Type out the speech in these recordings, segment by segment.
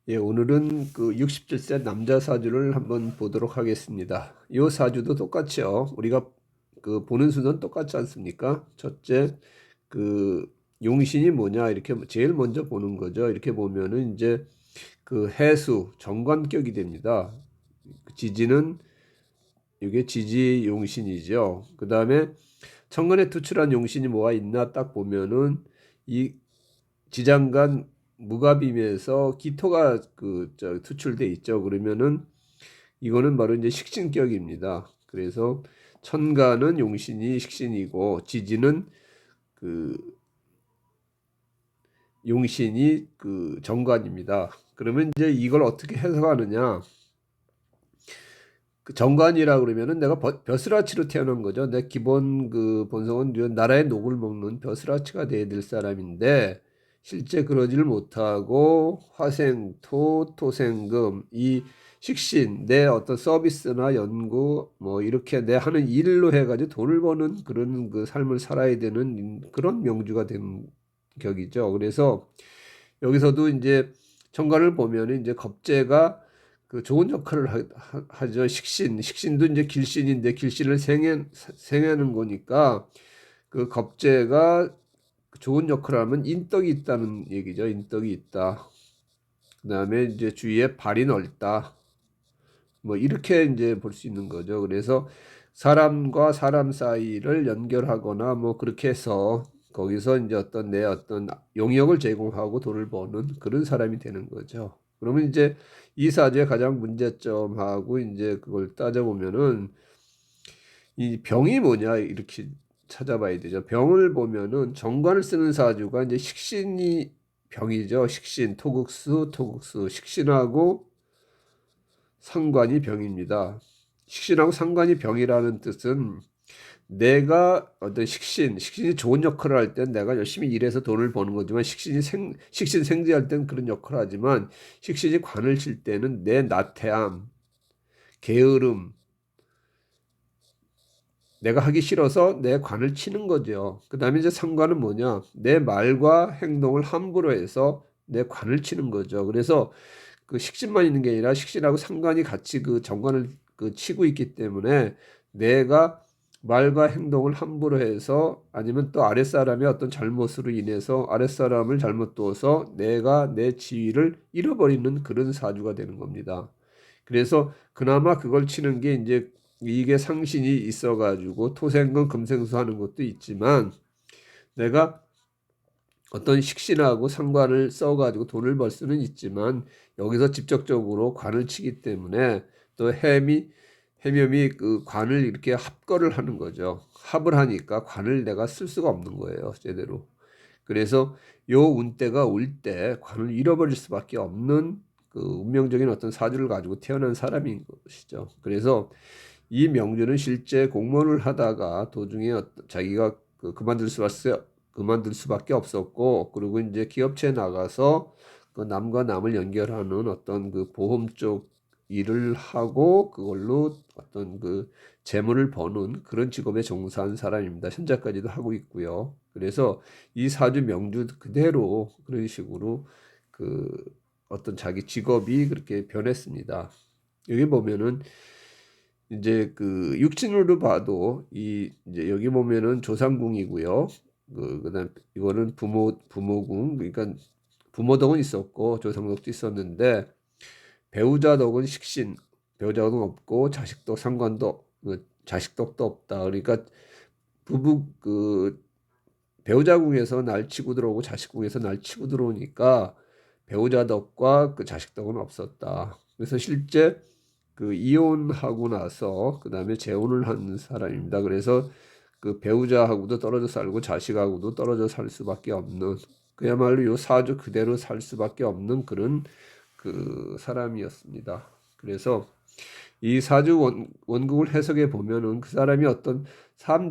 예, 오늘은 그 67세 남자 사주를 한번 보도록 하겠습니다. 이 사주도 똑같죠. 우리가 그 보는 순서는 똑같지 않습니까? 첫째, 그 용신이 뭐냐 이렇게 제일 먼저 보는 거죠. 이렇게 보면은 이제 그 해수 정관격이 됩니다. 지지는 이게 지지 용신이죠. 그 다음에 천간에 투출한 용신이 뭐가 있나 딱 보면은 이 지장간 무갑임에서 기토가 투출돼 있죠. 그러면은 이거는 바로 이제 식신격입니다. 그래서 천간은 용신이 식신이고 지지는 그 용신이 그 정관입니다. 그러면 이제 이걸 어떻게 해석하느냐? 그 정관이라 그러면은 내가 벼슬아치로 태어난 거죠. 내 기본 그 본성은 나라의 녹을 먹는 벼슬아치가 돼야 될 사람인데 실제 그러지를 못하고 화생토, 토생금 이 식신 내 어떤 서비스나 연구 뭐 이렇게 내 하는 일로 해가지고 돈을 버는 그런 그 삶을 살아야 되는 그런 명주가 된 격이죠. 그래서 여기서도 이제 정관을 보면 이제 겁재가 그 좋은 역할을 하죠. 식신도 이제 길신인데 길신을 생하는 거니까 그 겁재가 좋은 역할을 하면 인덕이 있다는 얘기죠. 인덕이 있다. 그다음에 이제 주위에 발이 넓다. 뭐 이렇게 이제 볼 수 있는 거죠. 그래서 사람과 사람 사이를 연결하거나 뭐 그렇게 해서 거기서 이제 어떤 내 어떤 용역을 제공하고 돈을 버는 그런 사람이 되는 거죠. 그러면 이제 이 사주의 가장 문제점하고 이제 그걸 따져보면은 이 병이 뭐냐 이렇게 찾아봐야 되죠. 병을 보면은 정관을 쓰는 사주가 이제 식신이 병이죠. 식신, 토국수, 식신하고 상관이 병입니다. 식신하고 상관이 병이라는 뜻은 내가 어떤 식신이 좋은 역할을 할 땐 내가 열심히 일해서 돈을 버는 거지만 식신 생지할 땐 그런 역할을 하지만 식신이 관을 칠 때는 내 나태함, 게으름, 내가 하기 싫어서 내 관을 치는 거죠. 그 다음에 이제 상관은 뭐냐? 내 말과 행동을 함부로 해서 내 관을 치는 거죠. 그래서 그 식신만 있는 게 아니라 식신하고 상관이 같이 그 정관을 그 치고 있기 때문에 내가 말과 행동을 함부로 해서 아니면 또 아랫사람의 어떤 잘못으로 인해서 아랫사람을 잘못 두어서 내가 내 지위를 잃어버리는 그런 사주가 되는 겁니다. 그래서 그나마 그걸 치는 게 이제 이게 상신이 있어가지고 토생금 금생수 하는 것도 있지만 내가 어떤 식신하고 상관을 써가지고 돈을 벌 수는 있지만 여기서 직접적으로 관을 치기 때문에 또 해묘이 그 관을 이렇게 합거를 하는 거죠. 합을 하니까 관을 내가 쓸 수가 없는 거예요, 제대로. 그래서 요 운때가 올 때 관을 잃어버릴 수밖에 없는 그 운명적인 어떤 사주를 가지고 태어난 사람인 것이죠. 그래서 이 명주는 실제 공무원을 하다가 도중에 자기가 그만둘 수밖에 없었고, 그리고 이제 기업체에 나가서 그 남과 남을 연결하는 어떤 그 보험 쪽 일을 하고 그걸로 어떤 그 재물을 버는 그런 직업에 종사한 사람입니다. 현재까지도 하고 있고요. 그래서 이 사주 명주 그대로 그런 식으로 그 어떤 자기 직업이 그렇게 변했습니다. 여기 보면은 이제 그 육신으로 봐도 이 이제 여기 보면은 조상궁이고요. 그다음 이거는 부모궁 그러니까 부모덕은 있었고 조상덕도 있었는데 배우자덕은 식신 배우자덕은 없고 자식덕 상관도 자식덕도 없다. 그러니까 부부 그 배우자궁에서 날 치고 들어오고 자식궁에서 날 치고 들어오니까 배우자덕과 그 자식덕은 없었다. 그래서 실제 그 이혼하고 나서 그다음에 재혼을 한 사람입니다. 그래서 그 배우자하고도 떨어져 살고 자식하고도 떨어져 살 수밖에 없는 그야말로 요 사주 그대로 살 수밖에 없는 그런 그 사람이었습니다. 그래서 이 사주 원국을 해석해 보면은 그 사람이 어떤 삶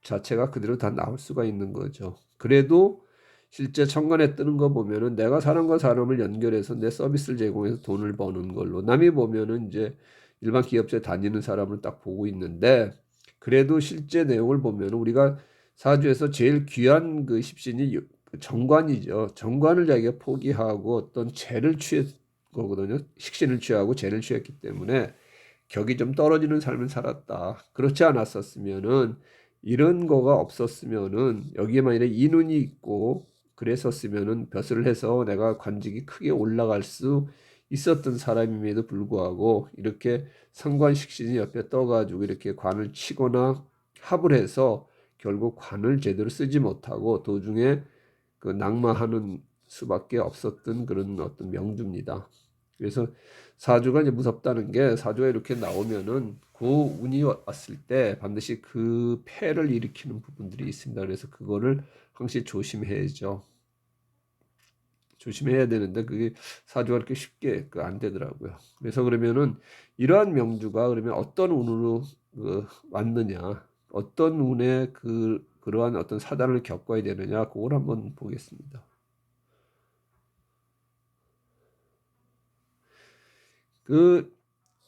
자체가 그대로 다 나올 수가 있는 거죠. 그래도 실제 천간에 뜨는 거 보면은 내가 사람과 사람을 연결해서 내 서비스를 제공해서 돈을 버는 걸로 남이 보면은 이제 일반 기업체 다니는 사람을 딱 보고 있는데 그래도 실제 내용을 보면 우리가 사주에서 제일 귀한 그 십신이 정관이죠. 정관을 자기가 포기하고 어떤 죄를 취했고 거거든요. 식신을 취하고 재를 취했기 때문에 격이 좀 떨어지는 삶을 살았다. 그렇지 않았었으면은 이런 거가 없었으면은 여기에 만약에 인운이 있고 그랬었으면은 벼슬을 해서 내가 관직이 크게 올라갈 수 있었던 사람임에도 불구하고 이렇게 상관식신이 옆에 떠가지고 이렇게 관을 치거나 합을 해서 결국 관을 제대로 쓰지 못하고 도중에 그 낙마하는 수밖에 없었던 그런 어떤 명주입니다. 그래서 사주가 이제 무섭다는 게 사주가 이렇게 나오면은 그 운이 왔을 때 반드시 그 폐를 일으키는 부분들이 있습니다. 그래서 그거를 항상 조심해야죠. 조심해야 되는데 그게 사주가 그렇게 쉽게 안 되더라고요. 그래서 그러면은 이러한 명주가 그러면 어떤 운으로 왔느냐, 어떤 운에 그러한 어떤 사단을 겪어야 되느냐, 그걸 한번 보겠습니다.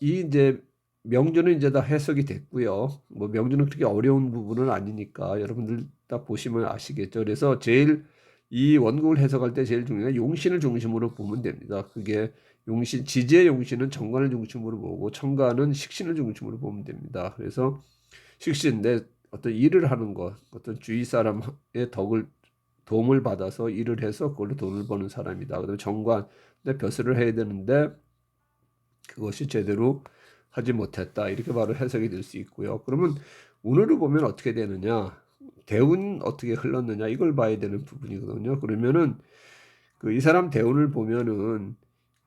이 이제 명주는 이제 다 해석이 됐고요. 뭐 명주는 그렇게 어려운 부분은 아니니까 여러분들 딱 보시면 아시겠죠. 그래서 제일 이 원국을 해석할 때 제일 중요한 용신을 중심으로 보면 됩니다. 그게 용신, 지지의 용신은 정관을 중심으로 보고 천간은 식신을 중심으로 보면 됩니다. 그래서 식신, 내 어떤 일을 하는 것, 어떤 주위 사람의 도움을 받아서 일을 해서 그걸로 돈을 버는 사람이다. 그다음에 정관, 내 벼슬을 해야 되는데 그것이 제대로 하지 못했다. 이렇게 바로 해석이 될 수 있고요. 그러면 운으로 보면 어떻게 되느냐? 대운 어떻게 흘렀느냐? 이걸 봐야 되는 부분이거든요. 그러면은 이 사람 대운을 보면은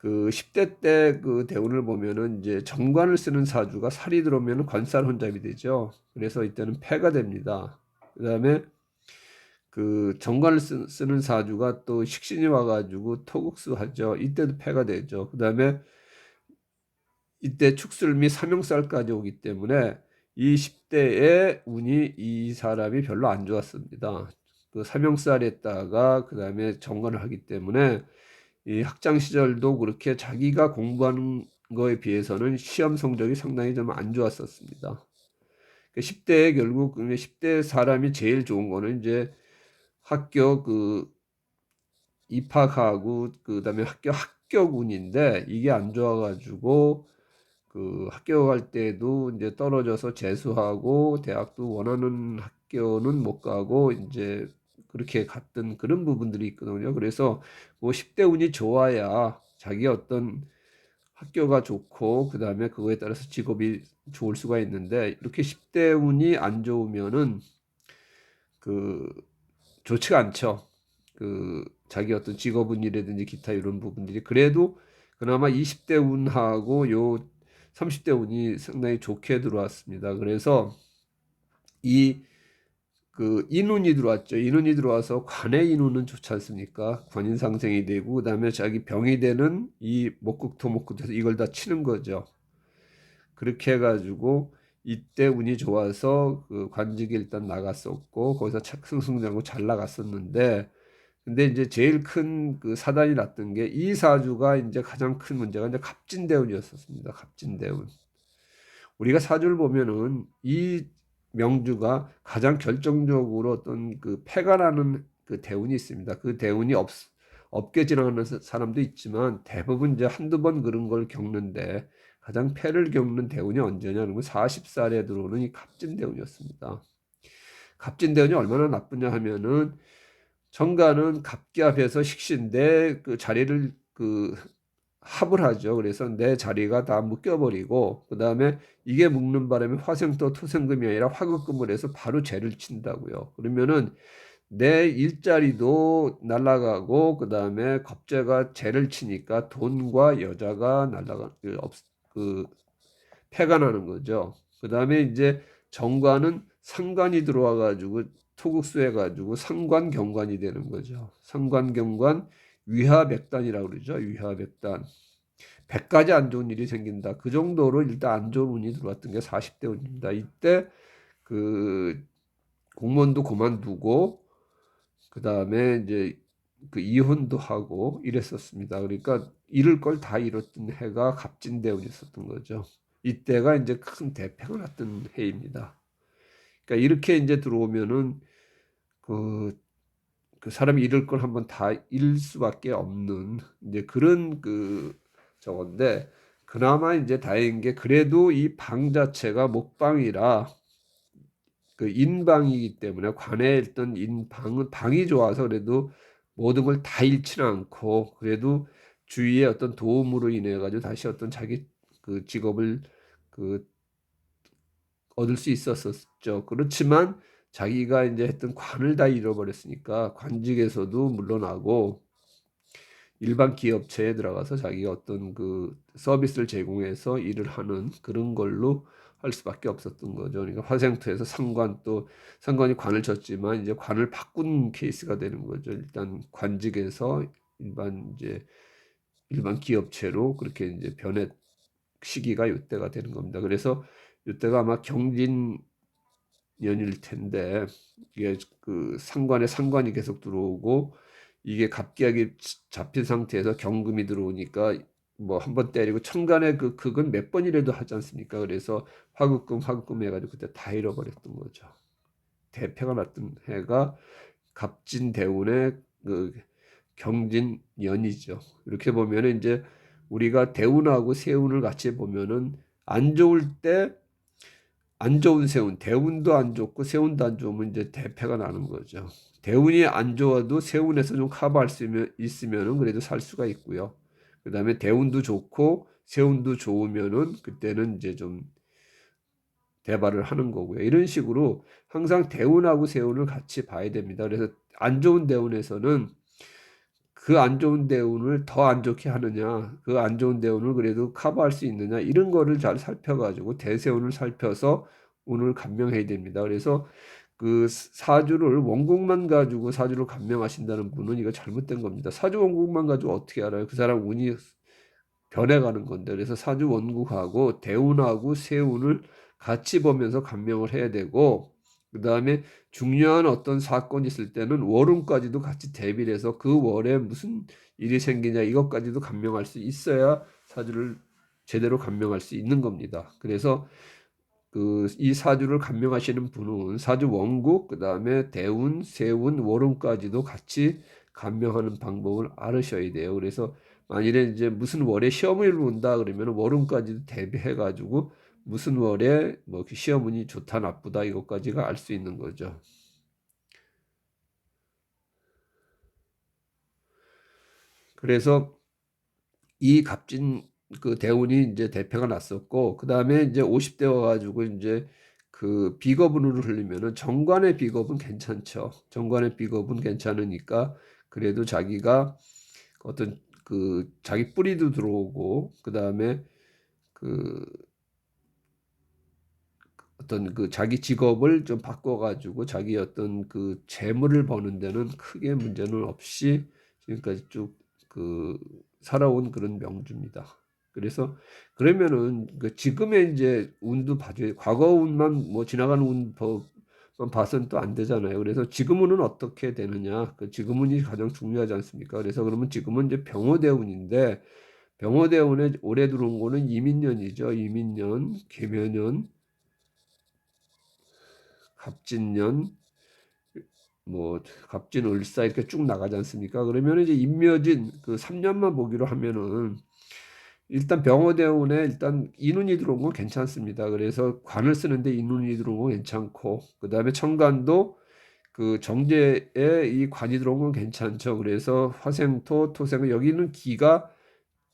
10대 때 그 대운을 보면은 이제 정관을 쓰는 사주가 살이 들어오면 관살 혼잡이 되죠. 그래서 이때는 패가 됩니다. 그다음에 정관을 쓰는 사주가 또 식신이 와가지고 토국수 하죠. 이때도 패가 되죠. 그다음에 이때 축술 및 삼형살까지 오기 때문에 이 10대의 운이 이 사람이 별로 안 좋았습니다. 그 삼형살에다가 그 다음에 정관을 하기 때문에 이 학창 시절도 그렇게 자기가 공부하는 거에 비해서는 시험 성적이 상당히 좀 안 좋았었습니다. 10대에 결국 10대 사람이 제일 좋은 거는 이제 학교 입학하고 그다음에 학교 합격운인데 이게 안 좋아가지고 학교 갈 때도 이제 떨어져서 재수하고 대학도 원하는 학교는 못 가고 이제 그렇게 갔던 그런 부분들이 있거든요. 그래서 뭐 10대 운이 좋아야 자기 어떤 학교가 좋고 그다음에 그거에 따라서 직업이 좋을 수가 있는데 이렇게 10대 운이 안 좋으면은 그 좋지가 않죠. 자기 어떤 직업운이라든지 기타 이런 부분들이 그래도 그나마 20대 운하고 요 30대 운이 상당히 좋게 들어왔습니다. 그래서 이 인운이 들어왔죠. 인운이 들어와서 관의 인운은 좋지 않습니까? 관인상생이 되고 그다음에 자기 병이 되는 이 목국토목국에서 이걸 다 치는 거죠. 그렇게 해가지고 이때 운이 좋아서 관직이 일단 나갔었고 거기서 승승장구 잘 나갔었는데 근데 이제 제일 큰 사단이 났던 게 이 사주가 이제 가장 큰 문제가 이제 갑진대운이었었습니다. 갑진대운. 우리가 사주를 보면은 이 명주가 가장 결정적으로 어떤 패가 나는 대운이 있습니다. 그 대운이 없게 지나가는 사람도 있지만 대부분 이제 한두 번 그런 걸 겪는데 가장 패를 겪는 대운이 언제냐는 건 40살에 들어오는 이 갑진대운이었습니다. 갑진대운이 얼마나 나쁘냐 하면은 정관은 갑기합해서 식신데 자리를 합을 하죠. 그래서 내 자리가 다 묶여버리고 그 다음에 이게 묶는 바람에 화생토 토생금이 아니라 화극금을 해서 바로 재를 친다고요. 그러면은 내 일자리도 날아가고 그 다음에 겁재가 재를 치니까 돈과 여자가 그 패가 나는 거죠. 그 다음에 이제 정관은 상관이 들어와 가지고 토국수해 가지고 상관경관이 되는 거죠. 상관경관 위화백단이라고 그러죠. 위화백단. 100가지 안 좋은 일이 생긴다. 그 정도로 일단 안 좋은 운이 들어왔던 게 40대 운입니다. 이때 그 공무원도 그만두고 그다음에 이제 이혼도 하고 이랬었습니다. 그러니까 잃을 걸 다 잃었던 해가 갑진대운이 있었던 거죠. 이때가 이제 큰 대패가 났던 해입니다. 그러니까 이렇게 이제 들어오면은 그, 사람이 잃을 걸 한번 다 잃을 수밖에 없는 이제 그런 저건데 그나마 이제 다행인 게 그래도 이 방 자체가 목방이라 그 인방이기 때문에 관에 있던 인방은 방이 좋아서 그래도 모든 걸 다 잃지는 않고 그래도 주위의 어떤 도움으로 인해 가지고 다시 어떤 자기 그 직업을 그 얻을 수 있었었죠. 그렇지만 자기가 이제 했던 관을 다 잃어버렸으니까 관직에서도 물러나고 일반 기업체에 들어가서 자기가 어떤 그 서비스를 제공해서 일을 하는 그런 걸로 할 수밖에 없었던 거죠. 그러니까 화생토에서 상관 또 상관이 관을 쳤지만 이제 관을 바꾼 케이스가 되는 거죠. 일단 관직에서 일반 기업체로 그렇게 이제 변해 시기가 이때가 되는 겁니다. 그래서 이때가 아마 경진 연일 텐데 이게 그 상관이 계속 들어오고 이게 갑자기 잡힌 상태에서 경금이 들어오니까 뭐 한 번 때리고 천간에 그 극은 몇 번이라도 하지 않습니까? 그래서 화급금 해가지고 그때 다 잃어버렸던 거죠. 대패가 났던 해가 갑진대운의 그 경진연이죠. 이렇게 보면은 이제 우리가 대운하고 세운을 같이 보면은 안 좋을 때 안 좋은 세운, 대운도 안 좋고 세운도 안 좋으면 이제 대패가 나는 거죠. 대운이 안 좋아도 세운에서 좀 커버할 수 있으면은 그래도 살 수가 있고요. 그다음에 대운도 좋고 세운도 좋으면은 그때는 이제 좀 대발을 하는 거고요. 이런 식으로 항상 대운하고 세운을 같이 봐야 됩니다. 그래서 안 좋은 대운에서는 그 안 좋은 대운을 더 안 좋게 하느냐, 그 안 좋은 대운을 그래도 커버할 수 있느냐, 이런 거를 잘 살펴가지고 대세운을 살펴서 운을 감명해야 됩니다. 그래서 그 사주를 원국만 가지고 사주를 감명하신다는 분은 이거 잘못된 겁니다. 사주 원국만 가지고 어떻게 알아요? 그 사람 운이 변해가는 건데 그래서 사주 원국하고 대운하고 세운을 같이 보면서 감명을 해야 되고 그 다음에 중요한 어떤 사건이 있을 때는 월운까지도 같이 대비를 해서 그 월에 무슨 일이 생기냐 이것까지도 감명할 수 있어야 사주를 제대로 감명할 수 있는 겁니다. 그래서 그 이 사주를 감명하시는 분은 사주 원국 그다음에 대운, 세운, 월운까지도 같이 감명하는 방법을 알으셔야 돼요. 그래서 만일에 이제 무슨 월에 시험을 본다 그러면 월운까지도 대비해 가지고 무슨 월에 뭐그 시험운이 좋다 나쁘다 이것까지가 알 수 있는 거죠. 그래서 이 갑진 그 대운이 이제 대패가 났었고 그다음에 이제 50대 와가지고 이제 그 비겁운으로 흘리면은 정관의 비겁은 괜찮죠. 정관의 비겁은 괜찮으니까 그래도 자기가 어떤 그 자기 뿌리도 들어오고 그다음에 그 어떤 그 자기 직업을 좀 바꿔가지고 자기 어떤 그 재물을 버는 데는 크게 문제는 없이 지금까지 쭉 그 살아온 그런 명주입니다. 그래서 그러면은 그 지금의 이제 운도 봐줘야 과거 운만 뭐 지나가는 운만 봐서는 또 안 되잖아요. 그래서 지금 운은 어떻게 되느냐? 그 지금 운이 가장 중요하지 않습니까? 그래서 그러면 지금은 이제 병호대운인데 병호대운에 올해 들어온 거는 이민년이죠. 이민년, 계묘년, 갑진년, 뭐 갑진을사 이렇게 쭉 나가지 않습니까? 그러면 이제 임묘진 그 3년만 보기로 하면은 일단 병호대운에 일단 인운이 들어온 건 괜찮습니다. 그래서 관을 쓰는데 인운이 들어온 건 괜찮고 그 다음에 천간도 그 정제에 이 관이 들어온 건 괜찮죠. 그래서 화생토, 토생 여기는 기가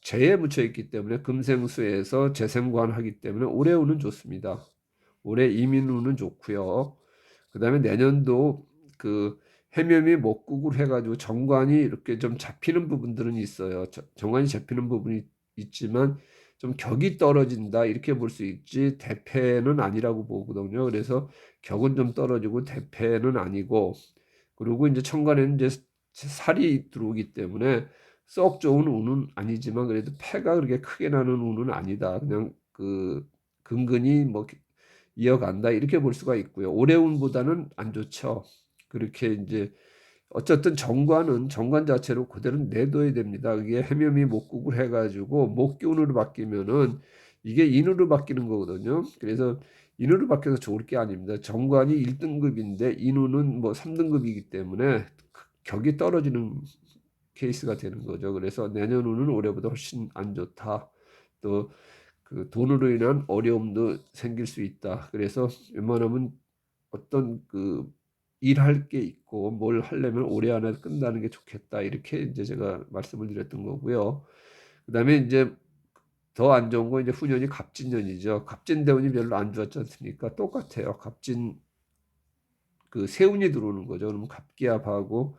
재에 묻혀 있기 때문에 금생수에서 재생관하기 때문에 올해 운은 좋습니다. 올해 이민운은 좋고요. 그다음에 내년도 그 해묘미 목국을 해가지고 정관이 이렇게 좀 잡히는 부분들은 있어요. 정관이 잡히는 부분이 있지만 좀 격이 떨어진다 이렇게 볼 수 있지 대패는 아니라고 보거든요. 그래서 격은 좀 떨어지고 대패는 아니고 그리고 이제 천간에는 이제 살이 들어오기 때문에 썩 좋은 운은 아니지만 그래도 패가 그렇게 크게 나는 운은 아니다. 그냥 그 근근히 뭐 이어간다 이렇게 볼 수가 있고요. 올해 운보다는 안 좋죠. 그렇게 이제 어쨌든 정관 자체로 그대로 내둬야 됩니다. 이게 해묘미 목국을 해가지고 목기운으로 바뀌면은 이게 인으로 바뀌는 거거든요. 그래서 인으로 바뀌어서 좋을 게 아닙니다. 정관이 1등급인데 인우는 뭐 3등급이기 때문에 격이 떨어지는 케이스가 되는 거죠. 그래서 내년에는 올해보다 훨씬 안 좋다. 또 그 돈으로 인한 어려움도 생길 수 있다. 그래서 웬만하면 어떤 그 일할 게 있고 뭘 하려면 올해 안에 끝나는 게 좋겠다. 이렇게 이제 제가 말씀을 드렸던 거고요. 그다음에 이제 더 안 좋은 건 이제 후년이 갑진년이죠. 갑진대운이 별로 안 좋았지 않습니까? 똑같아요. 갑진 그 세운이 들어오는 거죠. 그러면 갑기합하고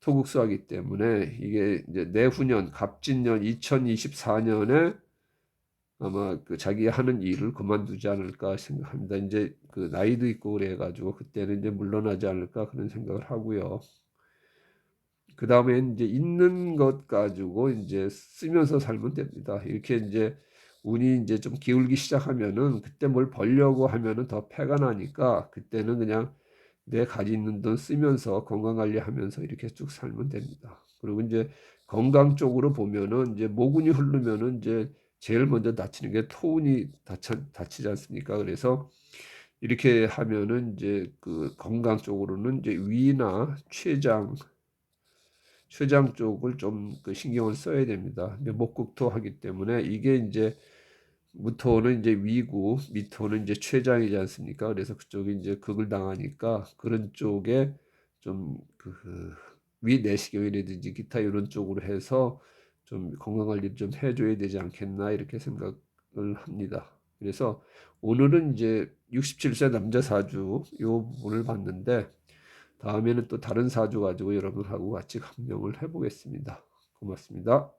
토국수하기 때문에 이게 이제 내후년 갑진년 2024년에 아마 그 자기 하는 일을 그만두지 않을까 생각합니다. 이제 그 나이도 있고 그래가지고 그때는 이제 물러나지 않을까 그런 생각을 하고요. 그 다음에 이제 있는 것 가지고 이제 쓰면서 살면 됩니다. 이렇게 이제 운이 이제 좀 기울기 시작하면은 그때 뭘 벌려고 하면은 더 패가 나니까 그때는 그냥 내 가지고 있는 돈 쓰면서 건강 관리하면서 이렇게 쭉 살면 됩니다. 그리고 이제 건강 쪽으로 보면은 이제 모근이 흐르면은 이제 제일 먼저 다치는 게 토운이 다치지 않습니까? 그래서 이렇게 하면은 이제 그 건강 쪽으로는 이제 위나 췌장 쪽을 좀 그 신경을 써야 됩니다. 근데 목국토 하기 때문에 이게 이제 무토는 이제 위고 미토는 이제 췌장이지 않습니까? 그래서 그쪽이 이제 극을 당하니까 그런 쪽에 좀 그 위내시경이라든지 기타 이런 쪽으로 해서 좀 건강 관리를 좀 해줘야 되지 않겠나 이렇게 생각을 합니다. 그래서 오늘은 이제 67세 남자 사주 요 부분을 봤는데 다음에는 또 다른 사주 가지고 여러분하고 같이 감명을 해보겠습니다. 고맙습니다.